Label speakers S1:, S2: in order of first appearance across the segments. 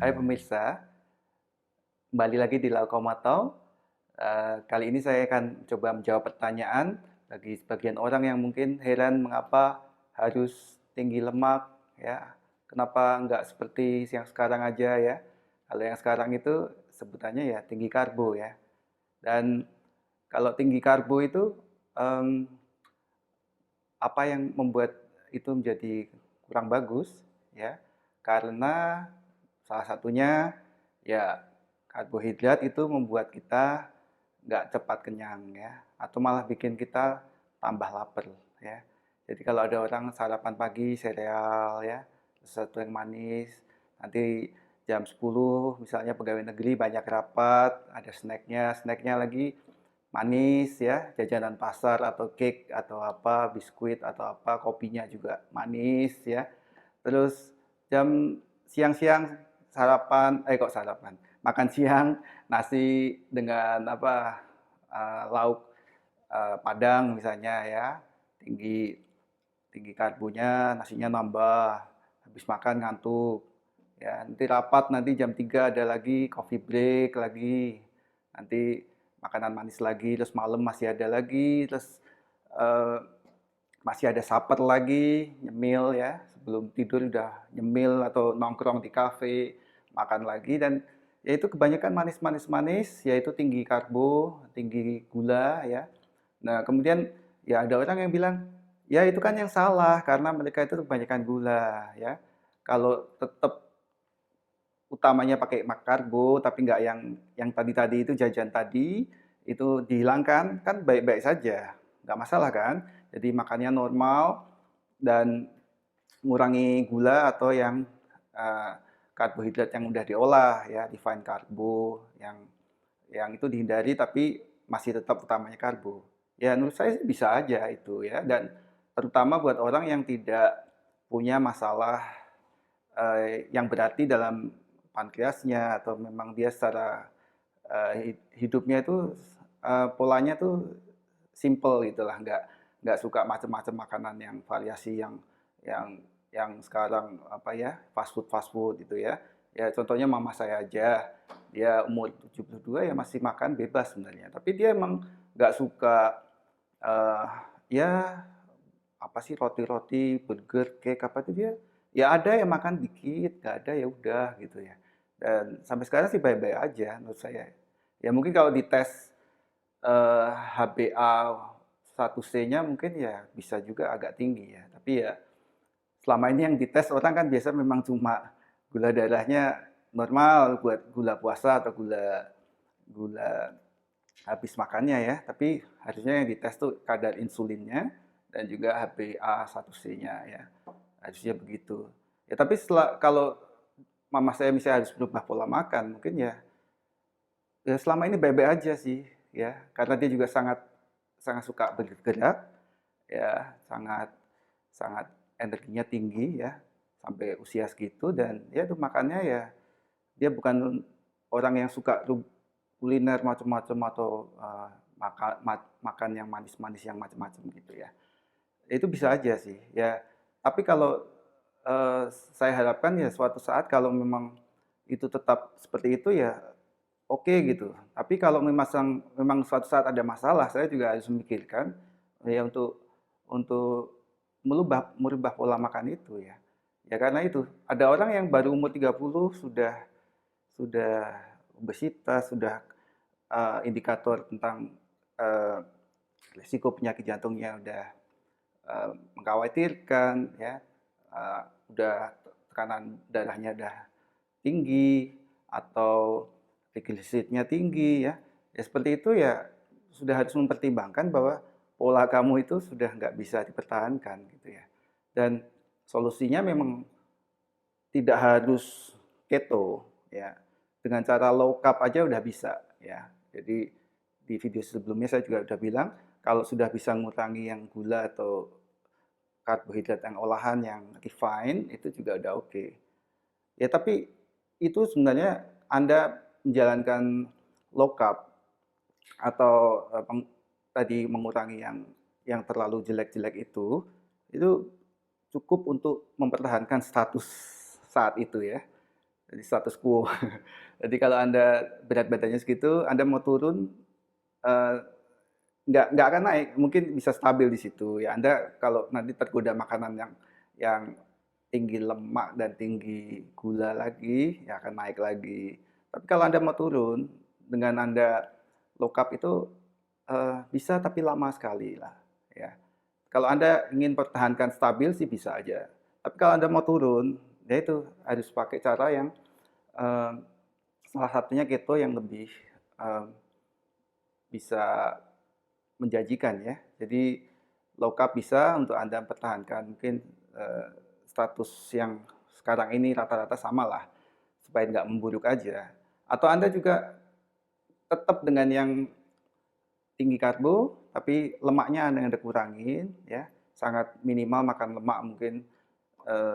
S1: Hai pemirsa, kembali lagi di Laukomato. Kali ini saya akan coba menjawab pertanyaan bagi sebagian orang yang mungkin heran mengapa harus tinggi lemak, ya. Kenapa nggak seperti yang sekarang aja ya? Kalau yang sekarang itu sebutannya ya tinggi karbo ya. Dan kalau tinggi karbo itu em, apa yang membuat itu menjadi kurang bagus ya? Karena salah satunya ya karbohidrat itu membuat kita nggak cepat kenyang ya, atau malah bikin kita tambah lapar ya. Jadi kalau ada orang sarapan pagi sereal ya, sesuatu yang manis, nanti jam 10 misalnya pegawai negeri banyak rapat, ada snacknya lagi manis ya, jajanan pasar atau cake atau apa, biskuit atau apa, kopinya juga manis ya. Terus jam siang-siang kok sarapan, makan siang nasi dengan apa, lauk, padang misalnya ya, tinggi tinggi karbonya, nasinya nambah, habis makan ngantuk, ya nanti rapat nanti jam 3 ada lagi coffee break lagi, nanti makanan manis lagi, terus malam masih ada lagi, terus, eee, masih ada supper lagi, nyemil ya, sebelum tidur udah nyemil atau nongkrong di kafe, makan lagi dan ya itu kebanyakan manis-manis-manis, yaitu tinggi karbo, tinggi gula ya. Nah, kemudian ya ada orang yang bilang, ya itu kan yang salah karena mereka itu kebanyakan gula ya. Kalau tetap utamanya pakai karbo tapi nggak yang tadi-tadi itu jajan tadi itu dihilangkan kan baik-baik saja, nggak masalah kan. Jadi makannya normal dan mengurangi gula atau yang eh, karbohidrat yang udah diolah ya, refined karbo yang itu dihindari tapi masih tetap utamanya karbo. Ya menurut saya sih bisa aja itu ya, dan terutama buat orang yang tidak punya masalah yang berarti dalam pankreasnya atau memang dia secara hidupnya itu polanya tuh simple gitulah, nggak suka macam-macam makanan yang variasi yang yang sekarang apa ya fast food gitu ya. Ya contohnya mama saya aja, dia umur 72 ya masih makan bebas sebenarnya. Tapi dia emang nggak suka eh, ya apa sih roti-roti, burger, cake apa itu dia ya ada yang makan dikit, nggak ada ya udah gitu ya. Dan sampai sekarang sih baik-baik aja menurut saya. Ya mungkin kalau dites HbA1c-nya mungkin ya bisa juga agak tinggi ya. Tapi ya selama ini yang dites orang kan biasa memang cuma gula darahnya normal buat gula puasa atau gula gula habis makannya ya. Tapi harusnya yang dites tuh kadar insulinnya dan juga HbA1c-nya ya. Harusnya begitu. Ya tapi kalau mama saya misalnya harus berubah pola makan, mungkin ya ya selama ini baik-baik aja sih ya, karena dia juga sangat sangat suka bergerak ya, sangat sangat energinya tinggi ya sampai usia segitu, dan ya itu makannya ya dia bukan orang yang suka kuliner macam-macam atau makan yang manis-manis yang macam-macam gitu ya. Itu bisa aja sih ya. Tapi kalau saya harapkan ya suatu saat kalau memang itu tetap seperti itu ya oke gitu. Tapi kalau memang suatu saat ada masalah, saya juga harus memikirkan ya untuk merubah pola makan itu ya. Ya karena itu, ada orang yang baru umur 30 sudah obesitas, sudah indikator tentang eh, risiko penyakit jantungnya udah mengkhawatirkan ya. Eh, udah tekanan darahnya udah tinggi atau trigliseridnya tinggi ya. Ya seperti itu ya sudah harus mempertimbangkan bahwa pola kamu itu sudah nggak bisa dipertahankan gitu ya. Dan solusinya memang tidak harus keto ya. Dengan cara low carb aja udah bisa ya. Jadi di video sebelumnya saya juga udah bilang kalau sudah bisa mengurangi yang gula atau karbohidrat yang olahan yang refined itu juga udah oke. Ya tapi itu sebenarnya Anda menjalankan low carb atau tadi mengurangi yang terlalu jelek-jelek itu cukup untuk mempertahankan status saat itu ya. jadi status quo. Jadi kalau Anda berat badannya segitu, Anda mau turun, eee, nggak akan naik, mungkin bisa stabil di situ. Ya Anda kalau nanti tergoda makanan yang tinggi lemak dan tinggi gula lagi, ya akan naik lagi. Tapi kalau Anda mau turun, dengan Anda low carb itu, bisa tapi lama sekali lah, ya. Kalau Anda ingin pertahankan stabil sih bisa aja. Tapi kalau Anda mau turun, ya itu harus pakai cara yang, eee, salah satunya keto yang lebih, eee, bisa menjanjikan ya. Jadi low carb bisa untuk Anda pertahankan mungkin, status yang sekarang ini rata-rata samalah, supaya nggak memburuk aja. Atau Anda juga tetap dengan yang tinggi karbo, tapi lemaknya Anda kurangin ya, sangat minimal makan lemak mungkin,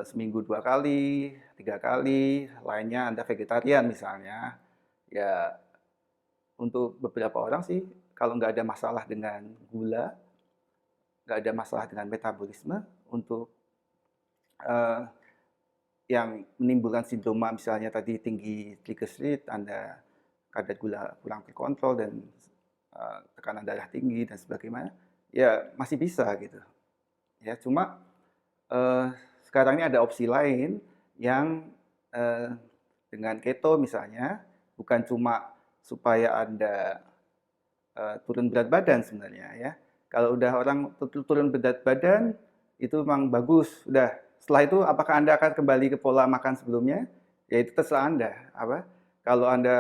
S1: seminggu 2 kali, 3 kali, lainnya Anda vegetarian misalnya. Ya untuk beberapa orang sih kalau nggak ada masalah dengan gula, nggak ada masalah dengan metabolisme, untuk, eee, yang menimbulkan sindroma misalnya tadi tinggi trigliserid, Anda kadar gula kurang terkontrol dan, tekanan darah tinggi dan sebagainya, ya masih bisa gitu. Ya cuma, sekarang ini ada opsi lain yang, eee, dengan keto misalnya, bukan cuma supaya Anda, turun berat badan sebenarnya ya. Kalau udah orang turun berat badan, itu memang bagus, udah. Setelah itu apakah Anda akan kembali ke pola makan sebelumnya? Ya itu terserah Anda, apa, kalau Anda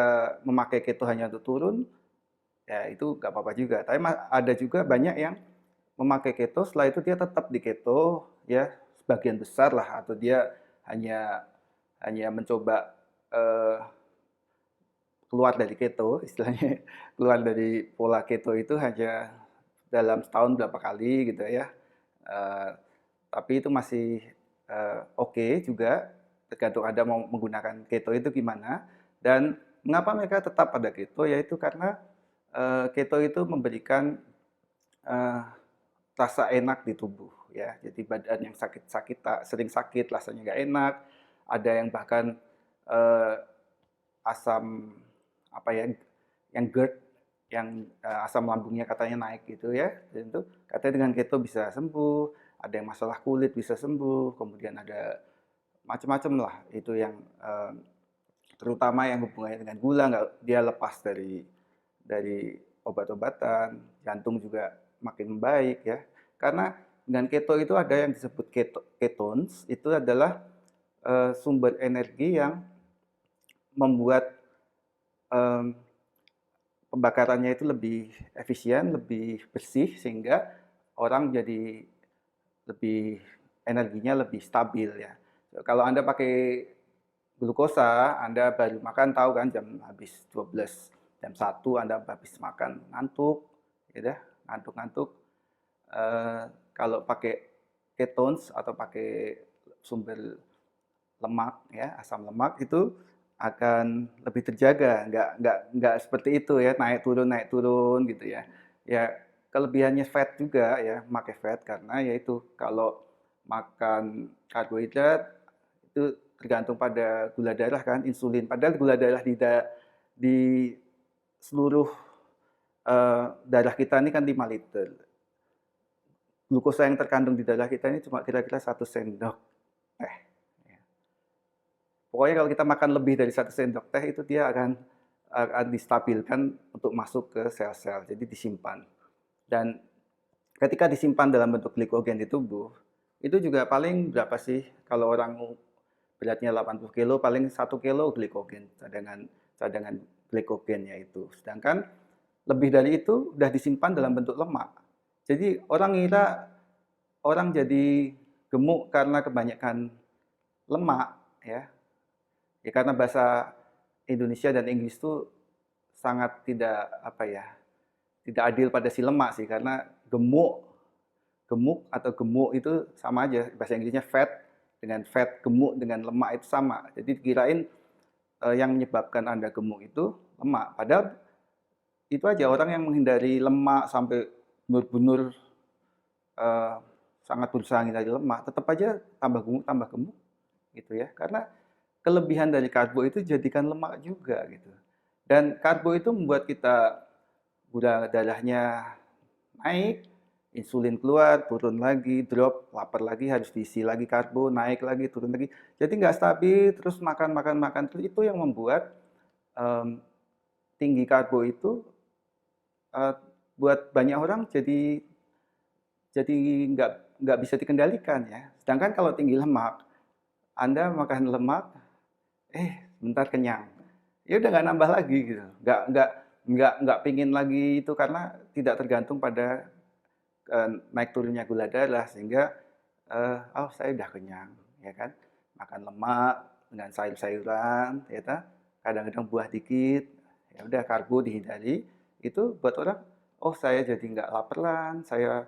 S1: memakai keto hanya untuk turun, ya itu nggak apa-apa juga. Tapi ada juga banyak yang memakai keto, setelah itu dia tetap di keto, ya sebagian besar lah, atau dia hanya hanya mencoba, eee, keluar dari keto istilahnya, keluar dari pola keto itu hanya dalam setahun berapa kali gitu ya. Eee, tapi itu masih, oke juga, tergantung Anda mau menggunakan keto itu gimana. Dan mengapa mereka tetap pada keto, yaitu karena, keto itu memberikan, eee, rasa enak di tubuh ya. Jadi badan yang sakit-sakit sering sakit, rasanya nggak enak, ada yang bahkan, eee, asam apa ya, yang GERD, yang, asam lambungnya katanya naik gitu ya, dan itu katanya dengan keto bisa sembuh, ada yang masalah kulit bisa sembuh, kemudian ada macam-macam lah itu yang, terutama yang hubungannya dengan gula, nggak dia lepas dari obat-obatan, jantung juga makin membaik ya. Karena dengan keto itu ada yang disebut ketones, itu adalah, sumber energi yang membuat, mmm, pembakarannya itu lebih efisien, lebih bersih, sehingga orang jadi lebih energinya lebih stabil ya. Kalau Anda pakai glukosa, Anda baru makan tahu kan jam habis 12, jam 1 Anda habis makan ngantuk, ya dah, ngantuk-ngantuk. Kalau pakai ketones atau pakai sumber lemak ya, asam lemak itu akan lebih terjaga, nggak seperti itu ya, naik turun gitu ya. Ya kelebihannya fat juga ya, pakai fat karena yaitu kalau makan karbohidrat itu tergantung pada gula darah kan, insulin. Padahal gula darah di seluruh, darah kita ini kan 5 liter. Glukosa yang terkandung di darah kita ini cuma kira-kira 1 sendok teh. Ya. Pokoknya kalau kita makan lebih dari 1 sendok teh itu dia akan distabilkan untuk masuk ke sel-sel, jadi disimpan. Dan ketika disimpan dalam bentuk glikogen di tubuh, itu juga paling berapa sih kalau orang beratnya 80 kilo, paling 1 kilo glikogen, cadangan cadangan glikogennya itu. Sedangkan lebih dari itu udah disimpan dalam bentuk lemak. Jadi orang jadi gemuk karena kebanyakan lemak ya. Ya karena bahasa Indonesia dan Inggris itu sangat tidak apa ya, tidak adil pada si lemak sih, karena gemuk gemuk atau gemuk itu sama aja, bahasa Inggrisnya fat, dengan fat, gemuk dengan lemak itu sama. Jadi dikirain, yang menyebabkan Anda gemuk itu lemak, padahal itu aja orang yang menghindari lemak sampai benar-benar, eee, sangat berusaha menghindari lemak, tetap aja tambah gemuk gitu ya. Karena kelebihan dari karbo itu jadikan lemak juga gitu. Dan karbo itu membuat kita gula darahnya naik, insulin keluar, turun lagi, drop, lapar lagi, harus diisi lagi karbo, naik lagi, turun lagi. Jadi nggak stabil, terus makan, makan, makan. Terus itu yang membuat um, tinggi karbo itu uh, buat banyak orang jadi nggak bisa dikendalikan ya. Sedangkan kalau tinggi lemak, Anda makan lemak, bentar kenyang. Ya udah nggak nambah lagi gitu. Nggak pingin lagi itu karena tidak tergantung pada naik turunnya gula darah sehingga oh saya udah kenyang ya kan. Makan lemak dengan sayur-sayuran ya kan. Kadang-kadang buah dikit. Ya udah karbo dihindari. Itu buat orang oh saya jadi nggak laparan, saya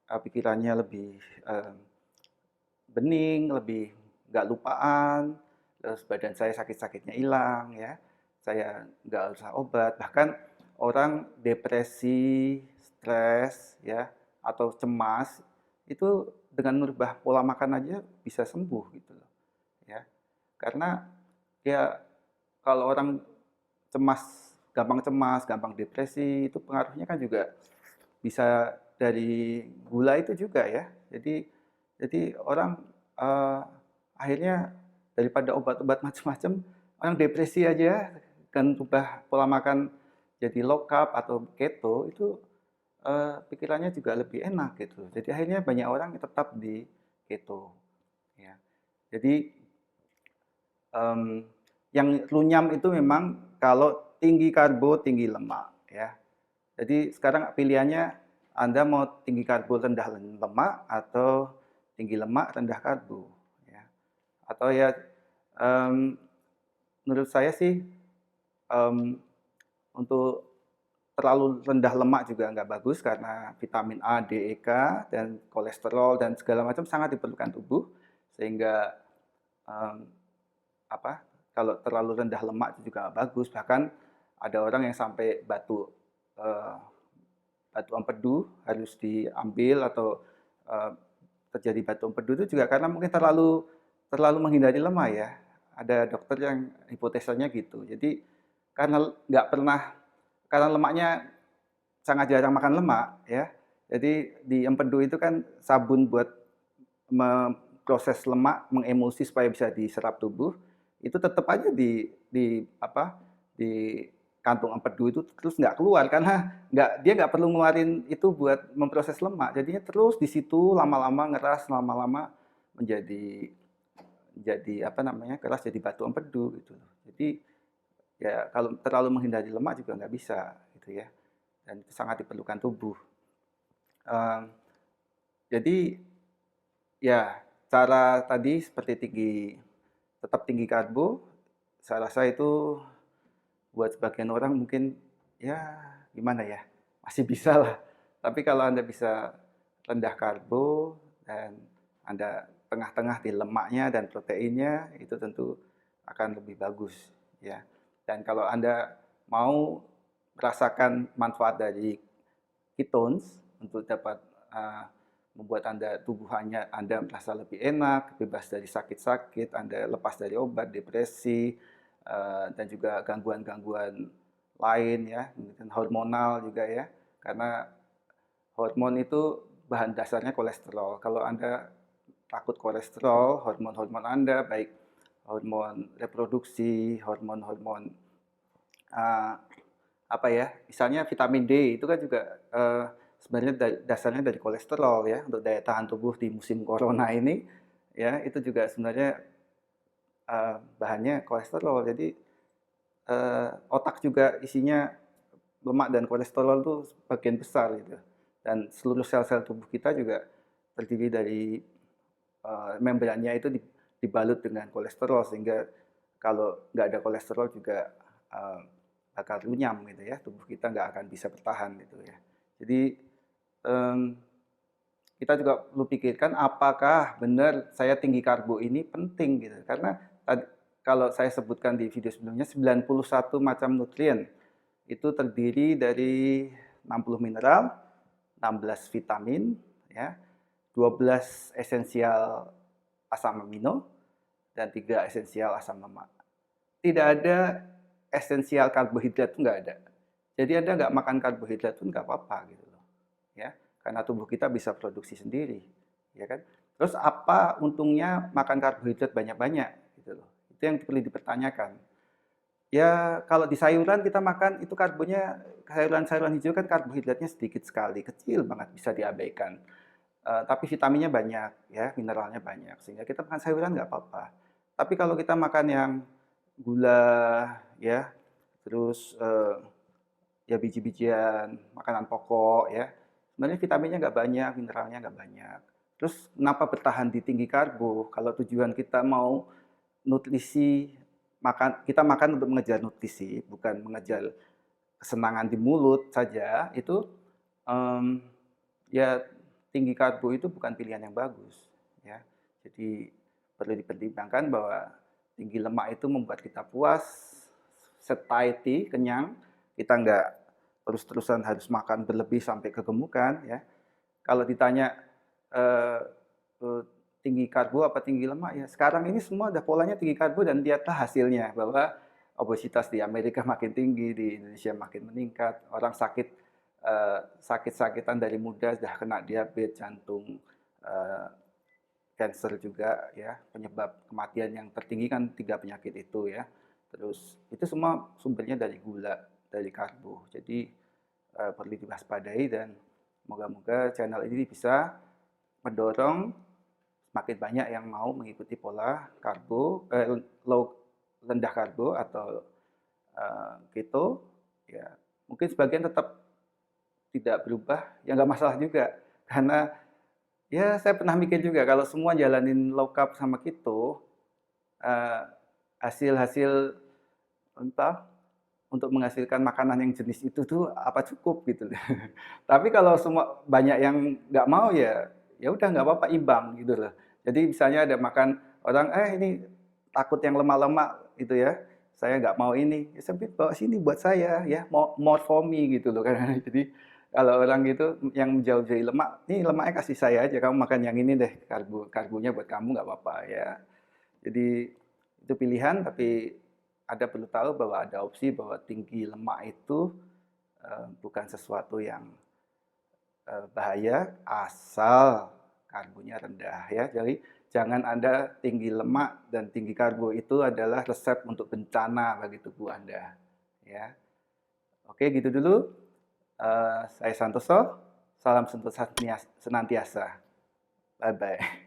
S1: pikirannya lebih eh, bening, lebih nggak lupaan, terus badan saya sakit-sakitnya hilang ya, saya nggak usah obat. Bahkan orang depresi, stres ya, atau cemas itu dengan merubah pola makan aja bisa sembuh gitu loh ya. Karena ya kalau orang gampang depresi itu pengaruhnya kan juga bisa dari gula itu juga ya. Jadi orang eh, akhirnya daripada obat-obat macam-macam, orang depresi aja kan ubah pola makan jadi low carb atau keto itu pikirannya juga lebih enak gitu. Jadi akhirnya banyak orang tetap di keto ya. Jadi em, yang runyam itu memang kalau tinggi karbo, tinggi lemak ya. Jadi sekarang pilihannya Anda mau tinggi karbo rendah lemak atau tinggi lemak rendah karbo ya. Atau ya em, menurut saya sih em, untuk terlalu rendah lemak juga nggak bagus karena vitamin A, D, E, K dan kolesterol dan segala macam sangat diperlukan tubuh sehingga em, apa kalau terlalu rendah lemak itu juga nggak bagus. Bahkan ada orang yang sampai eh, batu empedu harus diambil atau eh, terjadi batu empedu itu juga karena mungkin terlalu terlalu menghindari lemak ya. Ada dokter yang hipotesanya gitu. Jadi karena lemaknya sangat jarang makan lemak ya. Jadi di empedu itu kan sabun buat memproses lemak, mengemulsi supaya bisa diserap tubuh. Itu tetap aja di kantung empedu itu terus nggak keluar karena dia nggak perlu ngeluarin itu buat memproses lemak. Jadinya terus di situ lama-lama ngeras, lama-lama menjadi apa namanya keras jadi batu empedu gitu. Jadi ya kalau terlalu menghindari lemak juga nggak bisa gitu ya. Dan itu sangat diperlukan tubuh. Um, jadi ya cara tadi seperti tetap tinggi karbo, saya rasa itu buat sebagian orang mungkin ya gimana ya masih bisa lah. Tapi kalau Anda bisa rendah karbo dan Anda tengah-tengah di lemaknya dan proteinnya itu tentu akan lebih bagus ya. Dan kalau Anda mau merasakan manfaat dari ketones untuk dapat uh, membuat Anda merasa lebih enak, bebas dari sakit-sakit, Anda lepas dari obat, depresi, dan juga gangguan-gangguan lain ya, mungkin hormonal juga ya, karena hormon itu bahan dasarnya kolesterol. Kalau Anda takut kolesterol, hormon-hormon Anda baik hormon reproduksi, hormon-hormon uh, apa ya, misalnya vitamin D itu kan juga sebenarnya dasarnya dari kolesterol ya untuk daya tahan tubuh di musim corona ini ya itu juga sebenarnya bahannya kolesterol. Jadi otak juga isinya lemak dan kolesterol itu bagian besar gitu. Dan seluruh sel-sel tubuh kita juga terdiri dari membrannya itu dibalut dengan kolesterol sehingga kalau nggak ada kolesterol juga bakal runyam gitu ya, tubuh kita nggak akan bisa bertahan gitu ya. Jadi kita juga perlu pikirkan apakah benar saya tinggi karbo ini penting gitu. Karena kalau saya sebutkan di video sebelumnya 91 macam nutrien itu terdiri dari 60 mineral, 16 vitamin, ya, 12 esensial asam amino, dan 3 esensial asam lemak. Tidak ada esensial karbohidrat itu nggak ada. Jadi Anda nggak makan karbohidrat pun nggak apa-apa gitu loh, ya. Karena tubuh kita bisa produksi sendiri, ya kan. Terus apa untungnya makan karbohidrat banyak-banyak gitu loh. Itu yang perlu dipertanyakan. Ya kalau di sayuran kita makan itu karbonya, sayuran-sayuran hijau kan karbohidratnya sedikit sekali, kecil banget bisa diabaikan. Tapi vitaminnya banyak ya, mineralnya banyak sehingga kita makan sayuran nggak apa-apa. Tapi kalau kita makan yang gula ya, terus ya biji-bijian, makanan pokok ya, sebenarnya vitaminnya nggak banyak, mineralnya nggak banyak. Terus kenapa bertahan di tinggi karbo? Kalau tujuan kita mau nutrisi, kita makan untuk mengejar nutrisi, bukan mengejar kesenangan di mulut saja, itu ya tinggi karbo itu bukan pilihan yang bagus, ya. Jadi perlu dipertimbangkan bahwa tinggi lemak itu membuat kita puas, satiety, kenyang, kita nggak terus-terusan harus makan berlebih sampai kegemukan, ya. Kalau ditanya eh, tinggi karbo apa tinggi lemak, ya sekarang ini semua udah polanya tinggi karbo dan lihatlah hasilnya bahwa obesitas di Amerika makin tinggi, di Indonesia makin meningkat, orang sakit-sakitan dari muda sudah kena diabetes, jantung, cancer juga ya, penyebab kematian yang tertinggi kan 3 penyakit itu ya. Terus itu semua sumbernya dari gula, dari karbo. Jadi perlu diwaspadai dan moga-moga channel ini bisa mendorong makin banyak yang mau mengikuti pola karbo, rendah karbo atau keto. Ya, mungkin sebagian tetap tidak berubah, ya nggak masalah juga. Karena ya saya pernah mikir juga kalau semua jalanin low carb sama keto, hasil-hasil entah untuk menghasilkan makanan yang jenis itu tuh apa cukup gitu. Tapi kalau semua banyak yang nggak mau ya, ya udah nggak apa-apa, imbang gitu loh. Jadi misalnya ada makan orang, ini takut yang lemak-lemak gitu ya, saya nggak mau ini, ya saya bawa sini buat saya ya, more for me gitu loh kan. Jadi kalau orang gitu yang jauh-jauh lemak, nih lemaknya kasih saya aja, kamu makan yang ini deh, karbonya buat kamu nggak apa-apa ya. Jadi itu pilihan, tapi ada perlu tahu bahwa ada opsi bahwa tinggi lemak itu bukan sesuatu yang bahaya asal karbonya rendah ya. Jadi jangan Anda tinggi lemak dan tinggi karbo itu adalah resep untuk bencana bagi tubuh Anda ya. Oke, gitu dulu. Saya Santoso, salam senantiasa. Bye bye.